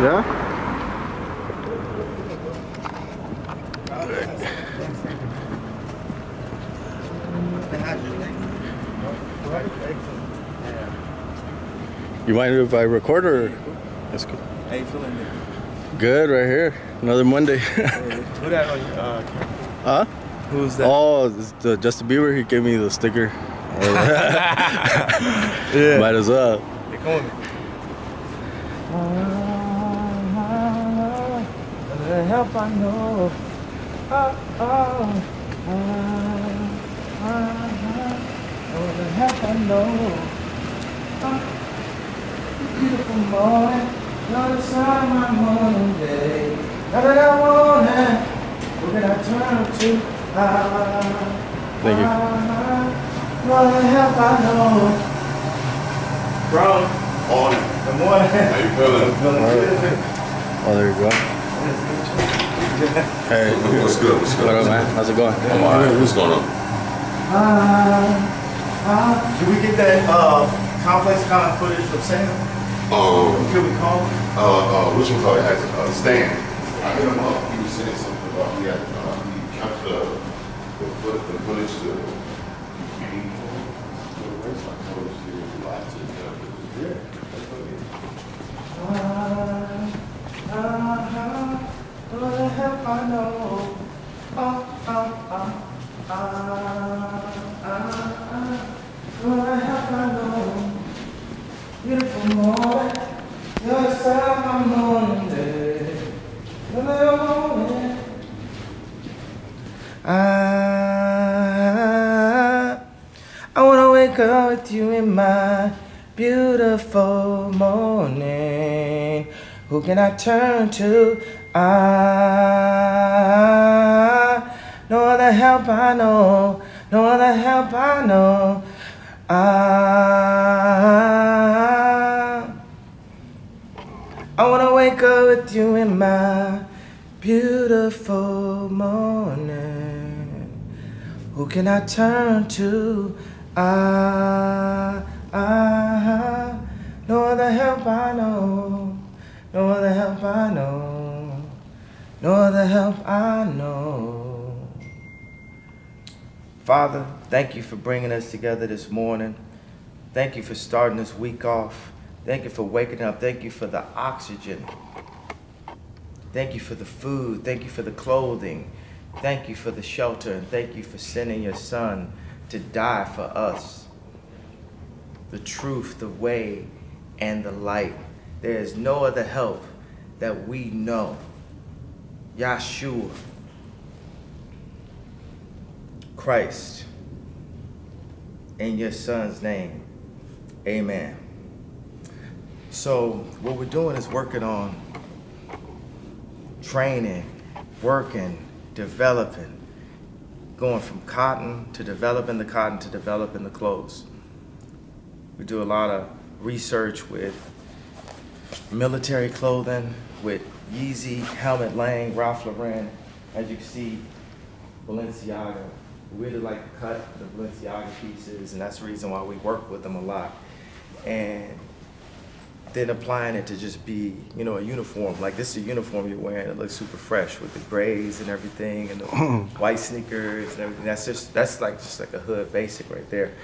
Yeah? You mind if I record or? That's good. How you feeling? Good, right here. Another Monday. Who that on your Huh? Who's that? Oh, it's the Justin Bieber. He gave me the sticker. Yeah. Might as well. Hey, come on. The help I know. The help I know. Beautiful morning, you're the sun of my morning day. Now that I want it, who can I turn to? Thank you. Lord, the help I know. Bro, Morning. good morning. How you feeling? I'm feeling good. Oh, there you go. Hey. What's good? What's good? What up, man? How's it going? I'm alright. What's going on? Did we get that complex kind of footage from Sam? Can we call him? Which one called it? Stan. I hit him up. He was saying something about he captured the footage to gain for the race. I told him he was live to the yeah. The help I know. The help I know. Beautiful morning, you're the sun of my morning day. When I'm morning, I wanna wake up with you in my beautiful morning. Who can I turn to? No other help I know. No other help I know. I wanna wake up with you in my beautiful morning. Who can I turn to? No other help I know. No other help I know. No other help I know. Father, thank you for bringing us together this morning. Thank you for starting this week off. Thank you for waking up. Thank you for the oxygen. Thank you for the food. Thank you for the clothing. Thank you for the shelter. And thank you for sending your son to die for us. The truth, the way, and the light. There is no other help that we know. Yahshua, Christ, in your son's name, amen. So what we're doing is working on training, working, developing, going from cotton to developing the cotton to developing the clothes. We do a lot of research with military clothing, with Yeezy, Helmut Lang, Ralph Lauren, as you can see, Balenciaga. We really like to cut the Balenciaga pieces, and that's the reason why we work with them a lot. And then applying it to just be, you know, a uniform. Like this is a uniform you're wearing. It looks super fresh with the grays and everything, and the white sneakers and everything. That's like just like a hood basic right there.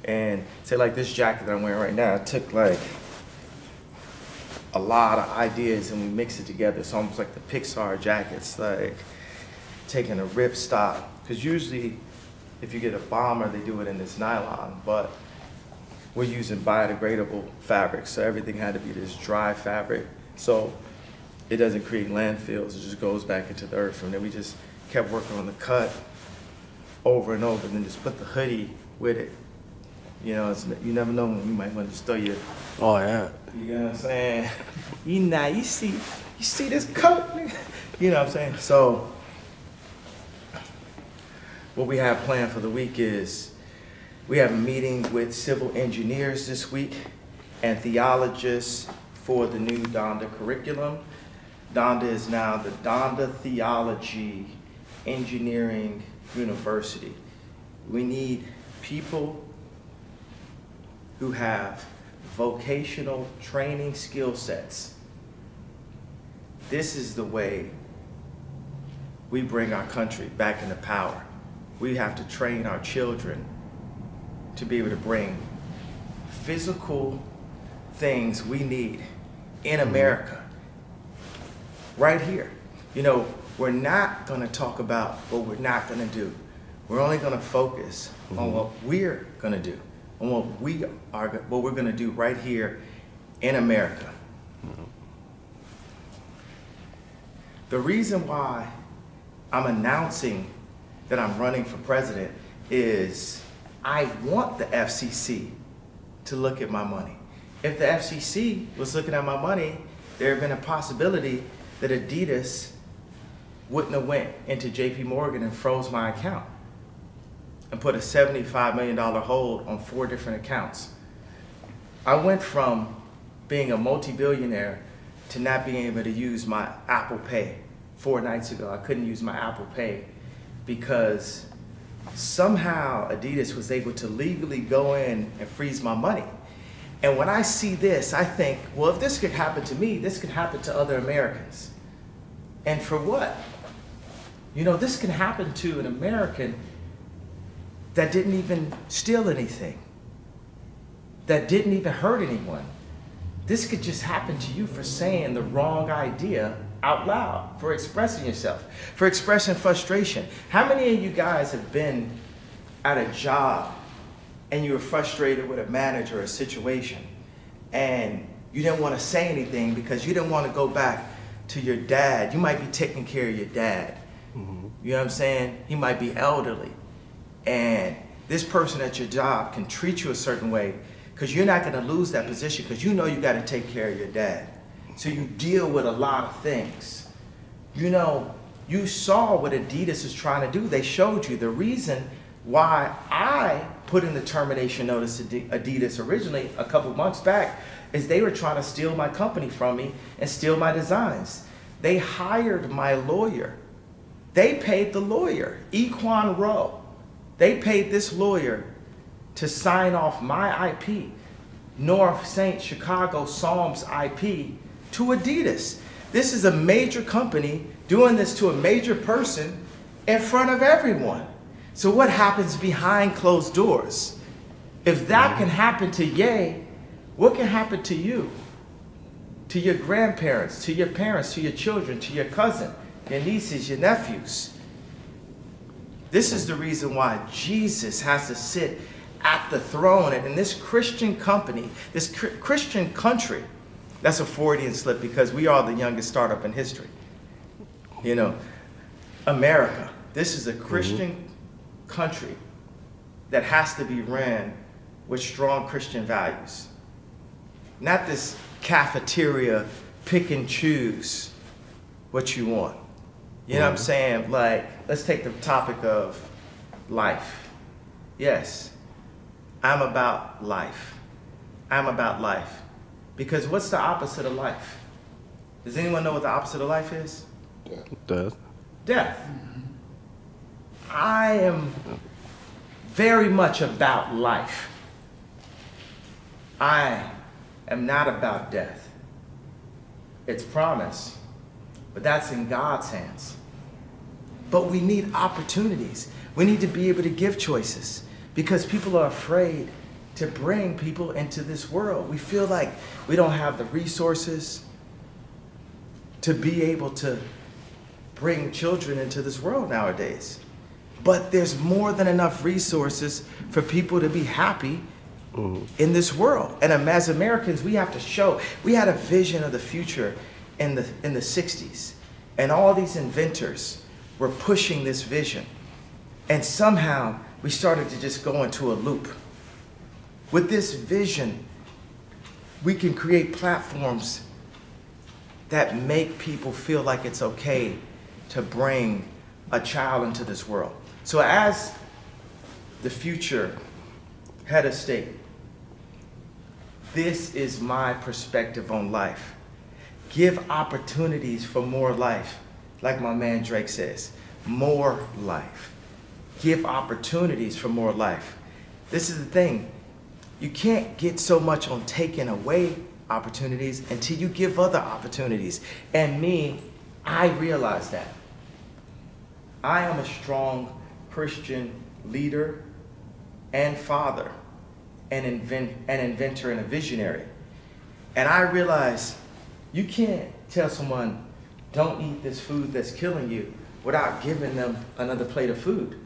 And say like this jacket that I'm wearing right now, I took like a lot of ideas and we mix it together. It's almost like the Pixar jackets, like taking a rip stop. Because usually if you get a bomber, they do it in this nylon, but we're using biodegradable fabric. So everything had to be this dry fabric. So it doesn't create landfills, it just goes back into the earth. And then we just kept working on the cut over and over, and then just put the hoodie with it. You know, you never know when you might want to just throw your, Oh, yeah. you know what I'm saying? You see this coat? You know what I'm saying? So what we have planned for the week is we have a meeting with civil engineers this week and theologists for the new Donda curriculum. Donda is now the Donda Theology Engineering University. We need people who have vocational training skill sets This is the way we bring our country back into power. We have to train our children to be able to bring physical things we need in America, right here. You know, we're not gonna talk about what we're not gonna do. We're only gonna focus on what we're gonna do, on what we're gonna do right here in America. The reason why I'm announcing that I'm running for president is I want the FCC to look at my money. If the FCC was looking at my money, there had been a possibility that Adidas wouldn't have went into JP Morgan and froze my account and put a $75 million hold on 4 different accounts. I went from being a multi-billionaire to not being able to use my Apple Pay. 4 nights ago, I couldn't use my Apple Pay because somehow Adidas was able to legally go in and freeze my money. And when I see this, I think, well, if this could happen to me, this could happen to other Americans. And for what? You know, this can happen to an American that didn't even steal anything, that didn't even hurt anyone. This could just happen to you for saying the wrong idea out loud, for expressing yourself, for expressing frustration. How many of you guys have been at a job and you were frustrated with a manager or a situation and you didn't want to say anything because you didn't want to go back to your dad? You might be taking care of your dad. You know what I'm saying? He might be elderly. And this person at your job can treat you a certain way because you're not going to lose that position because you know you got to take care of your dad. So you deal with a lot of things. You know, you saw what Adidas is trying to do. They showed you the reason why I put in the termination notice to Adidas originally a couple months back is they were trying to steal my company from me and steal my designs. They hired my lawyer. They paid the lawyer, Equan Rowe. They paid this lawyer to sign off my IP, North St. Chicago Psalms IP, to Adidas. This is a major company doing this to a major person in front of everyone. So what happens behind closed doors? If that can happen to Ye, what can happen to you? To your grandparents, to your parents, to your children, to your cousin, your nieces, your nephews. This is the reason why Jesus has to sit at the throne and in this Christian company, this Christian country. That's a Freudian slip because we are the youngest startup in history. You know, America, this is a Christian country that has to be ran with strong Christian values. Not this cafeteria, pick and choose what you want. You know what I'm saying? Like, let's take the topic of life. Yes, I'm about life. I'm about life. Because what's the opposite of life? Does anyone know what the opposite of life is? Death. Death. I am very much about life. I am not about death. It's promised, but that's in God's hands. But we need opportunities. We need to be able to give choices because people are afraid to bring people into this world. We feel like we don't have the resources to be able to bring children into this world nowadays. But there's more than enough resources for people to be happy in this world. And as Americans, we have to show. We had a vision of the future in the 60s. And all these inventors were pushing this vision. And somehow we started to just go into a loop. With this vision, we can create platforms that make people feel like it's okay to bring a child into this world. So as the future head of state, this is my perspective on life. Give opportunities for more life. Like my man Drake says, more life. Give opportunities for more life. This is the thing. You can't get so much on taking away opportunities until you give other opportunities. And me, I realize that. I am a strong Christian leader and father, an inventor and a visionary. And I realize you can't tell someone, don't eat this food that's killing you, without giving them another plate of food.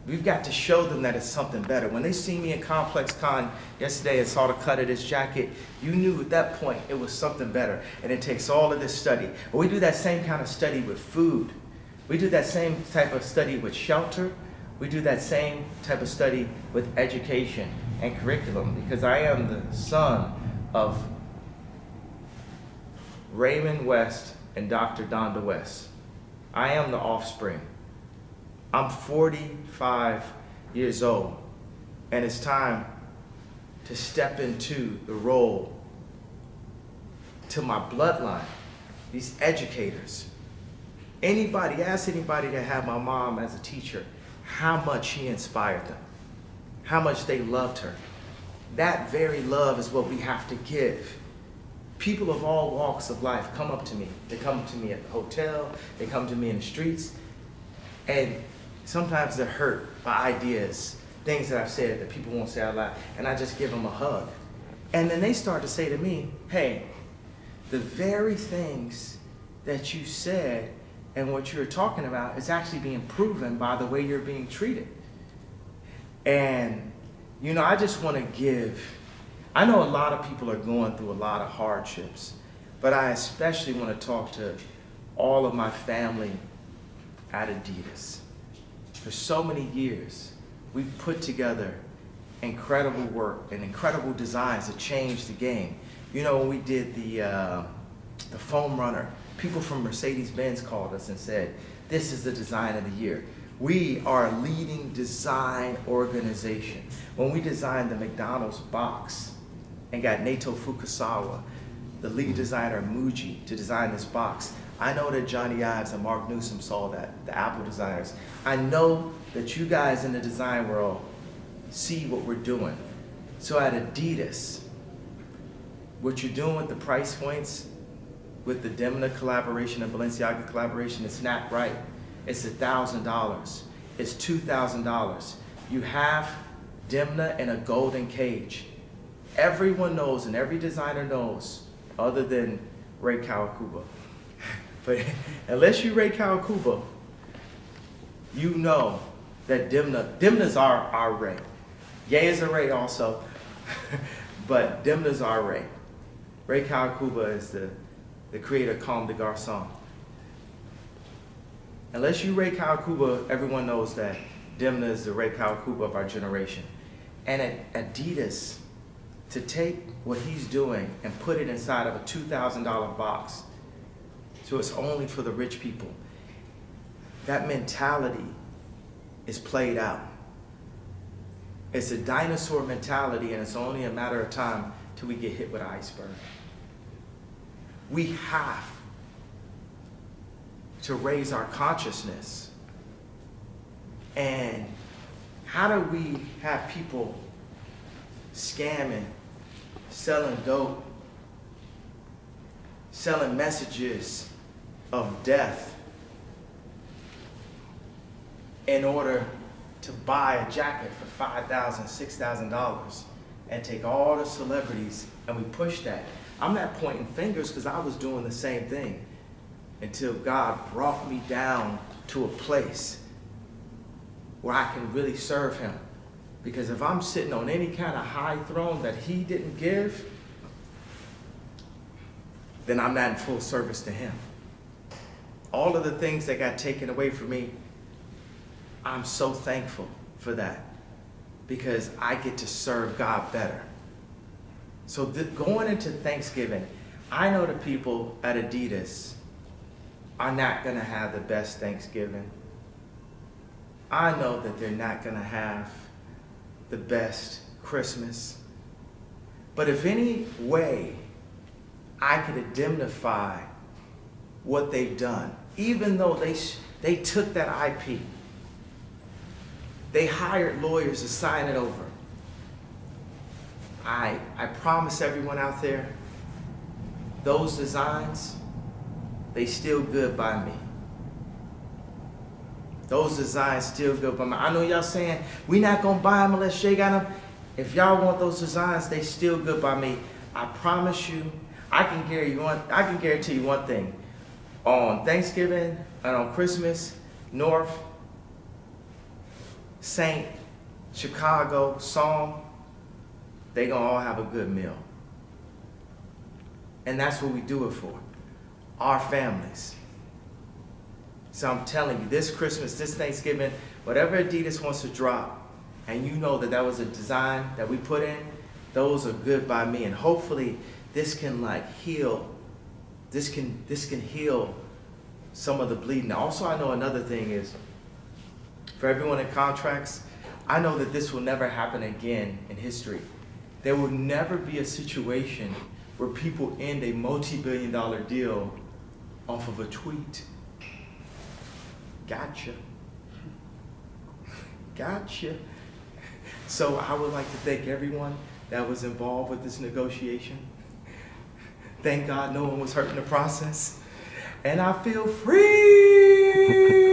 We've got to show them that it's something better. When they see me in Complex Con yesterday and saw the cut of this jacket, you knew at that point it was something better. And it takes all of this study. But we do that same kind of study with food. We do that same type of study with shelter. We do that same type of study with education and curriculum, because I am the son of Raymond West and Dr. Donda West. I am the offspring. I'm 45 years old, and it's time to step into the role to my bloodline, these educators. Ask anybody that had my mom as a teacher, how much she inspired them, how much they loved her. That very love is what we have to give. People of all walks of life come up to me. They come to me at the hotel, they come to me in the streets, and sometimes they're hurt by ideas, things that I've said that people won't say out loud, and I just give them a hug. And then they start to say to me, hey, the very things that you said and what you're talking about is actually being proven by the way you're being treated. And, you know, I just want to give, I know a lot of people are going through a lot of hardships, but I especially want to talk to all of my family at Adidas. For so many years, we've put together incredible work and incredible designs that changed the game. You know, when we did the foam runner, people from Mercedes-Benz called us and said, this is the design of the year. We are a leading design organization. When we designed the McDonald's box and got Nato Fukasawa, the lead designer of Muji, to design this box, I know that Johnny Ives and Mark Newsom saw that, the Apple designers. I know that you guys in the design world see what we're doing. So at Adidas, what you're doing with the price points, with the Demna collaboration and Balenciaga collaboration, it's not right. It's $1,000. It's $2,000. You have Demna in a golden cage. Everyone knows, and every designer knows, other than Ray Kawakubo. But unless you Ray Kawakubo, you know that Demna's our Ray. Ye is a Ray also, but Demna's our Ray. Ray Kawakubo is the creator of Comme des Garçons. Unless you Ray Kawakubo, everyone knows that Demna is the Ray Kawakubo of our generation. And at Adidas, to take what he's doing and put it inside of a $2,000 box, so it's only for the rich people, that mentality is played out. It's a dinosaur mentality, and it's only a matter of time till we get hit with an iceberg. We have to raise our consciousness. And how do we have people scamming, selling dope, selling messages of death in order to buy a jacket for $5,000, $6,000 and take all the celebrities and we push that? I'm not pointing fingers because I was doing the same thing until God brought me down to a place where I can really serve him. Because if I'm sitting on any kind of high throne that he didn't give, then I'm not in full service to him. All of the things that got taken away from me, I'm so thankful for that because I get to serve God better. So going into Thanksgiving, I know the people at Adidas are not gonna have the best Thanksgiving. I know that they're not gonna have the best Christmas. But if any way I could indemnify what they've done, even though they took that IP, they hired lawyers to sign it over, I promise everyone out there, those designs, they still good by me. Those designs still good by me. I know y'all saying, we not gonna buy them unless Shay got them. If y'all want those designs, they still good by me. I promise you, I can guarantee you one thing. On Thanksgiving and on Christmas, North, Saint, Chicago, Psalm, they gonna all have a good meal. And that's what we do it for, our families. So I'm telling you, this Christmas, this Thanksgiving, whatever Adidas wants to drop, and you know that that was a design that we put in, those are good by me. And hopefully this can like heal, this can heal some of the bleeding. Also, I know another thing is, for everyone in contracts, I know that this will never happen again in history. There will never be a situation where people end a multi-billion-dollar deal off of a tweet. Gotcha. Gotcha. So I would like to thank everyone that was involved with this negotiation. Thank God no one was hurt in the process. And I feel free.